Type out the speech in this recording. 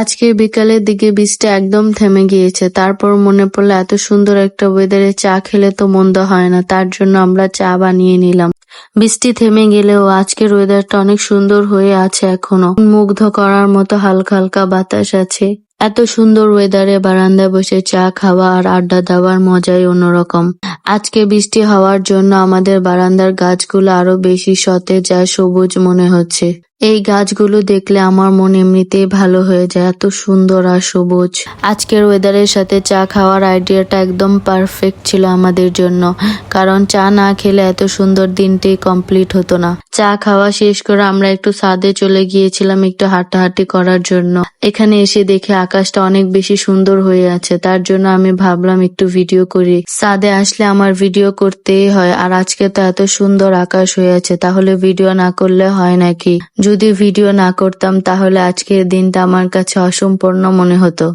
আজকে বিকালের দিকে বৃষ্টি একদম থেমে গিয়েছে। তারপর মনে পড়লো এত সুন্দর একটা ওয়েদারে চা খেলে তো মন্দ হয় না, তার জন্য আমরা চা বানিয়ে নিলাম। বৃষ্টি থেমে গেলেও আজকের ওয়েদারটা অনেক সুন্দর হয়ে আছে এখনো। মুগ্ধ করার মতো হালকা হালকা বাতাস আছে। এত সুন্দর ওয়েদারে বারান্দায় বসে চা খাওয়া আর আড্ডা দেওয়ার মজাই অন্যরকম। আজকে বৃষ্টি হওয়ার জন্য আমাদের বারান্দার গাছগুলো আরো বেশি সতেজ আর সবুজ মনে হচ্ছে। এই গাছগুলো দেখলে আমার মন এমনিতেই ভালো হয়ে যায়, এত সুন্দর আর সবুজ। আজকের ওয়েদারের সাথে চা খাওয়ার আইডিয়াটা একদম পারফেক্ট ছিল আমাদের জন্য, কারণ চা না খেলে এত সুন্দর দিনটি কমপ্লিট হতো না। চা খাওয়া শেষ করে আমরা একটু ছাদে চলে গিয়েছিলাম একটু হাঁটাহাঁটি করার জন্য। এখানে এসে দেখে আকাশটা অনেক বেশি সুন্দর হয়ে আছে, তার জন্য আমি ভাবলাম একটু ভিডিও করি। ছাদে আসলে আমার ভিডিও করতেই হয়, আর আজকে তো এত সুন্দর আকাশ হয়ে আছে, তাহলে ভিডিও না করলে হয় নাকি? যদি ভিডিও না করতাম তাহলে আজকের দিনটা আমার কাছে অসম্পূর্ণ মনে হতো।